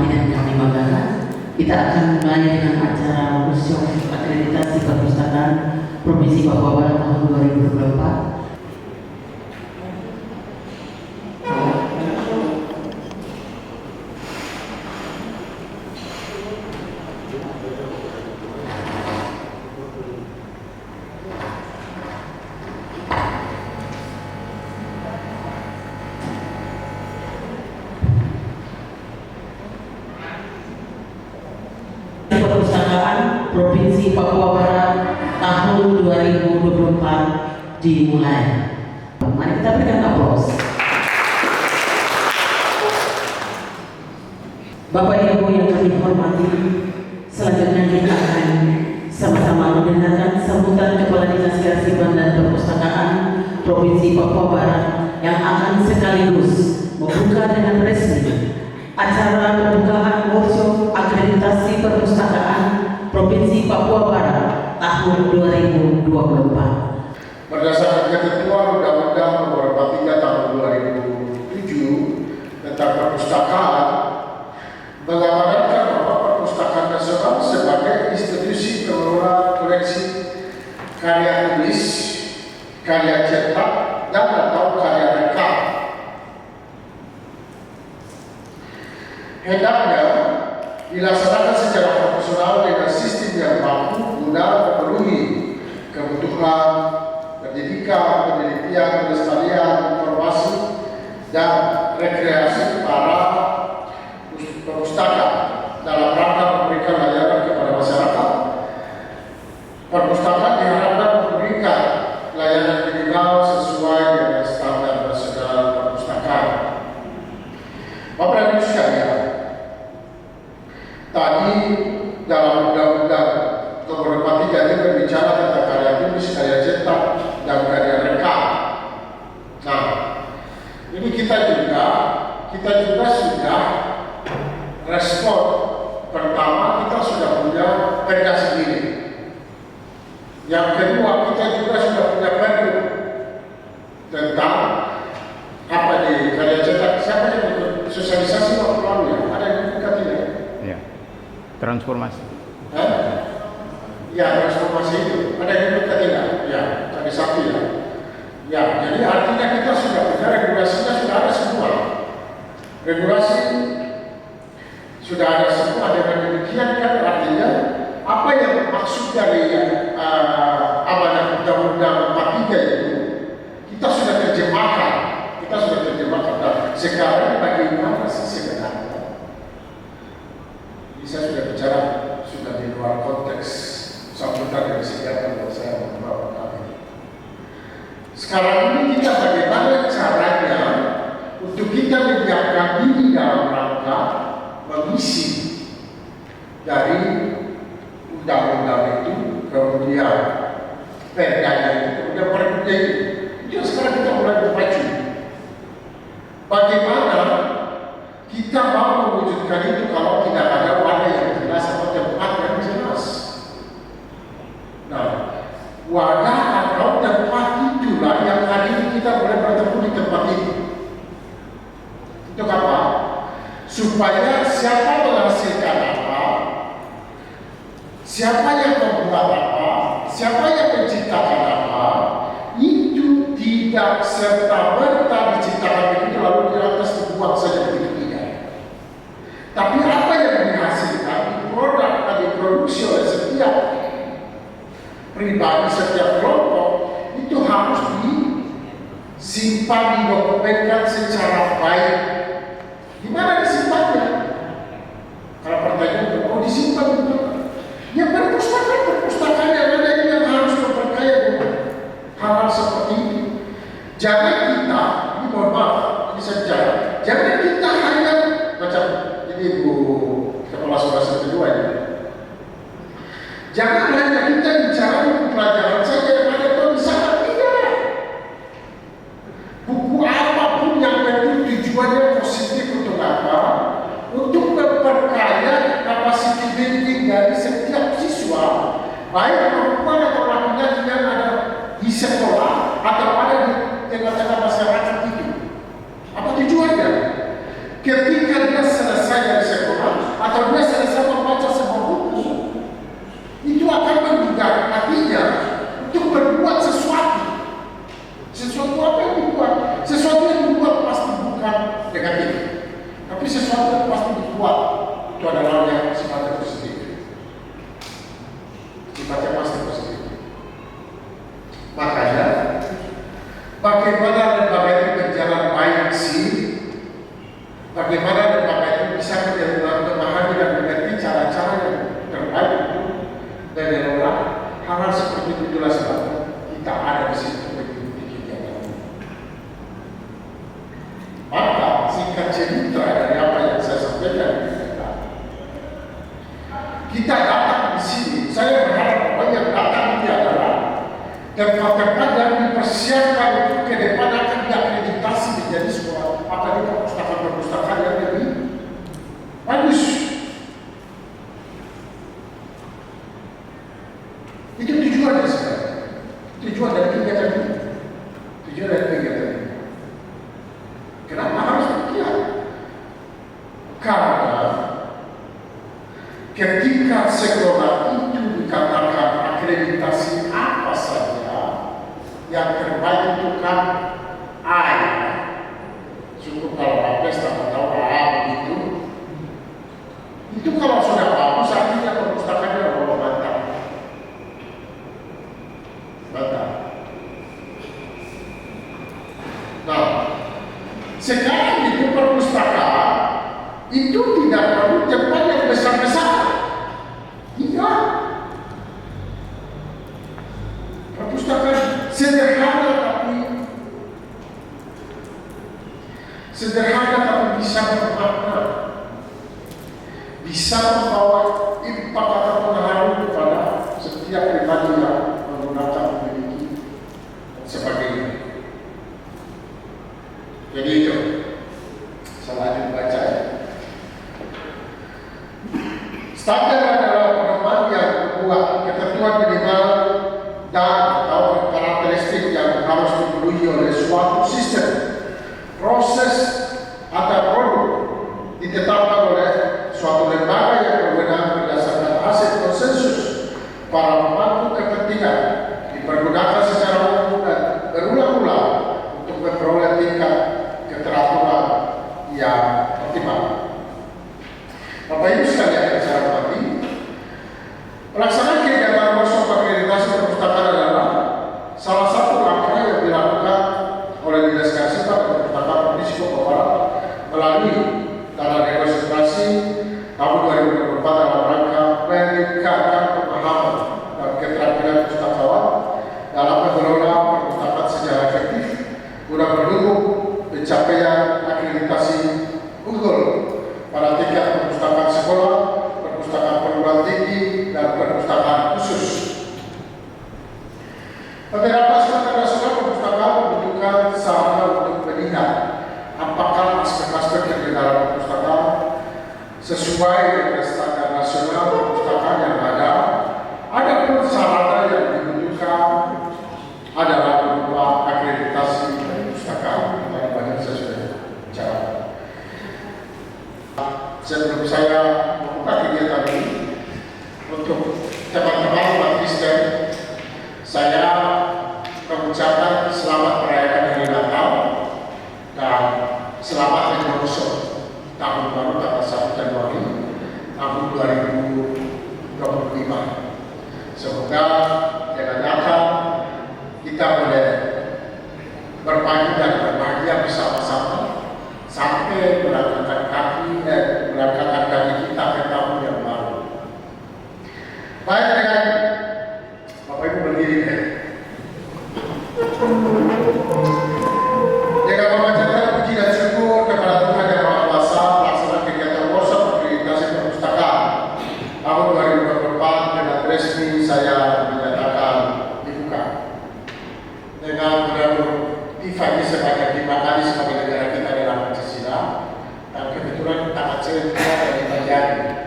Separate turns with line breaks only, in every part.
dengan kami Bangga. Kita akan mulai dengan acara workshop akreditasi perpustakaan Provinsi Papua Barat tahun 2024. Perpustakaan Provinsi Papua Barat tahun 2024 dimulai. Mari kita berikan aplaus. Bapak Ibu yang kami hormati, selanjutnya kita akan sama-sama mendengarkan sambutan Kepala Dinas Kearsipan dan Perpustakaan Provinsi Papua Barat yang akan sekaligus membuka dengan resmi acara pembukaan workshop akreditasi perpustakaan Provinsi Papua Barat tahun 2024.
Berdasarkan ketentuan Undang-Undang Nomor 43 Tahun 2007 tentang perpustakaan, mengamanatkan bahwa Perpustakaan Nasional sebagai institusi pengelola koleksi karya tulis, karya cetak, dan atau karya rekam. Hendaknya dilaksanakan secara profesional dengan sistem yang mampu guna memenuhi kebutuhan pendidikan, penelitian, pelestarian, informasi, dan rekreasi para perpustakaan dalam rangka memberikan layanan kepada masyarakat. Perpustakaan diharapkan memberikan layanan minimal sesuai dengan standar nasional perpustakaan. Bapak dan Ibu sekalian, tadi dalam Undang-Undang Nomor 43 ini berbicara tentang karya tulis, karya cetak, dan karya rekam. Nah, ini kita juga sudah respon. Pertama, kita sudah punya perda sendiri. Yang kedua, kita juga sudah punya perda tentang apa di karya cetak. Siapa yang ikut sosialisasi waktu lalu ya? Ada yang buka tidak?
Ya, transformasi.
Ya, transformasi itu. Ada yang buka tidak? Ya, tadi satu ya. Ya, jadi artinya kita sudah punya regulasinya, sudah ada semua. Regulasi sudah ada semua. Dengan demikian kan artinya apa yang maksud dari amanat Undang-Undang 43 itu kita sudah terjemahkan. Nah, sekarang bagaimana sih sebenarnya? Ini saya sudah bicara sudah di luar konteks sambutan yang disediakan oleh saya membawa kami. Sekarang ini kita bagaimana caranya untuk kita menyiapkan diri dalam rangka mengisi dari undang-undang itu, kemudian perdanya itu, kemudian pergubnya itu. Itu sekarang kita mulai berpacu. Bagaimana kita mau mewujudkan itu kalau tidak ada wadah yang jelas atau tempat yang jelas? Nah, wadah atau tempat itulah yang hari ini kita boleh bertemu di tempat ini. Untuk apa? Supaya siapa menghasilkan apa, siapa yang membuat apa, siapa yang menciptakan apa, itu tidak serta-merta diciptakan begitu lalu di atas dibuang saja begitu tidak. Tapi apa yang dihasilkan, produk yang diproduksi oleh setiap pribadi, setiap kelompok itu harus disimpan, didokumentkan secara baik. Di mana disimpannya? Kalau pertanyaan itu, disimpan di mana? Ya perpustakaan yang ada ini yang harus memperkaya dengan hal-hal seperti ini. Jangan kita, ini mohon maaf, ini saja. Jangan kita hanya macam ini Bu Kepala Surasi kedua ini. Jangan hanya kita bicara buku pelajaran saja yang ada di sana, tidak. Buku apapun yang penting tujuannya positif untuk apa? Untuk memperkaya kapasitas building dari setiap siswa, baik perempuan atau laki-laki yang ada di sekolah atau ada di tengah-tengah masyarakat itu. Apa tujuannya? Ketika dia selesai dari sekolah, bagaimana lembaga itu berjalan baik sih? Bagaimana lembaga itu bisa memahami dan mengerti cara-cara yang terbaik untuk mengelola hal-hal seperti itulah sebabnya kita ada di situ mengikuti kegiatan. Maka singkat cerita dari apa yang saya sampaikan kita datang di sini. Saya berharap bahwa yang datang ini adalah tempat-tempat yang dipersiapkan untuk ke depan akan diakreditasi menjadi sebuah perpustakaan yang lebih bagus. Itu tujuan dari sekarang. Tujuan dari kegiatan ini. Tujuan dari kegiatan ini. Kenapa harus demikian? Karena ketika sekolah itu dikatakan akreditasi apa saja yang terbaik itu kan A, cukup kalau apes tahu A begitu. Itu kalau sudah bagus artinya perpustakaannya mantap. Mantap. Nah, sekarang itu perpustakaan itu tidak perlu tempat yang besar-besar. Iya. Perpustakaan sederhana tapi bisa bermakna, bisa membawa impak atau pengaruh kepada setiap pribadi yang menggunakan memiliki sebagainya. Jadi itu saya lanjut baca ya. Standar adalah pedoman yang membuat ketentuan minimal dan atau karakteristik yang harus dipenuhi oleh suatu sistem, proses atau produk ditetapkan oleh suatu lembaga yang berwenang berdasarkan hasil konsensus para pemangku kepentingan, dipergunakan secara umum dan berulang-ulang untuk memperoleh tingkat keteraturan yang optimal. Bapak Ibu sekalian yang saya hormati, pelaksanaan kegiatan workshop akreditasi perpustakaan adalah salah satu langkah yang dilakukan oleh Dinas Kearsipan dan Perpustakaan Provinsi Papua Barat melalui dana representasi tahun 2024 dalam rangka meningkatkan pemahaman dan keterampilan pustakawan dalam mengelola perpustakaan secara efektif guna mendukung pencapaian akreditasi unggul pada tingkat perpustakaan sekolah, perpustakaan perguruan tinggi, dan perpustakaan khusus. Penerapan standar nasional perpustakaan membutuhkan sarana untuk melihat apakah aspek-aspek yang di dalam perpustakaan sesuai dengan standar nasional perpustakaan yang ada. Adapun sarana yang dibutuhkan adalah berupa akreditasi perpustakaan. Yang banyak saya sudah bicara. Sebelum saya membuka kegiatan ini untuk teman-teman umat Kristen, saya mengucapkan selamat merayakan Hari Natal dan selamat menyusul tahun baru tanggal 1 Januari tahun 2025. Semoga dengan Natal kita boleh berbagi dan berbahagia bersama-sama sampai melangkahkan kaki kita ke tahun yang baru. Baik, dengan Bapak Ibu berdiri deh. Dengan memanjatkan puji dan syukur kepada Tuhan Yang Maha Kuasa, pelaksanaan kegiatan workshop akreditasi perpustakaan tahun 2024 dengan resmi saya menyatakan dibuka. Dengan mengatur Tiffany sebanyak 5 kali sebagai negara kita dalam Pancasila, dan kebetulan tangan saya ada 5 jari.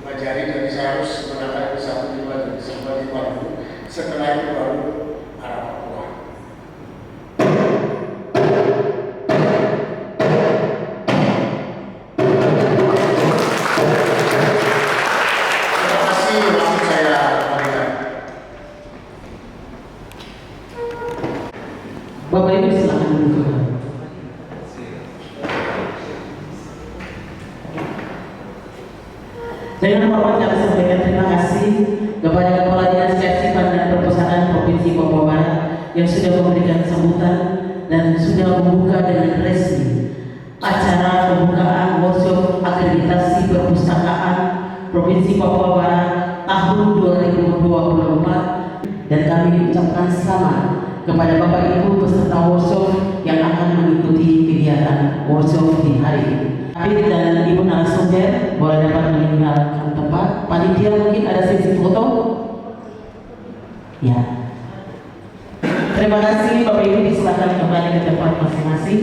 5 jari, jadi saya harus mengatakan 1, 2, 3, 4, 5. Setelah itu baru arah Papua. Terima kasih waktu saya berikan.
Bapak Ibu silakan duduk. Dengan hormat kami sampaikan terima kasih kepada Kepala Dinas Kearsipan dan Perpustakaan Provinsi Papua Barat yang sudah memberikan sambutan sudah membuka dengan resmi acara pembukaan workshop akreditasi perpustakaan Provinsi Papua Barat tahun 2024, dan kami ucapkan selamat kepada Bapak Ibu peserta workshop yang akan mengikuti kegiatan workshop di hari ini. Habib dan Ibu narasumber boleh dapat meninggalkan tempat. Panitia mungkin ada sesi foto? Ya. Terima kasih Bapak Ibu, disilakan kembali ke tempat masing-masing.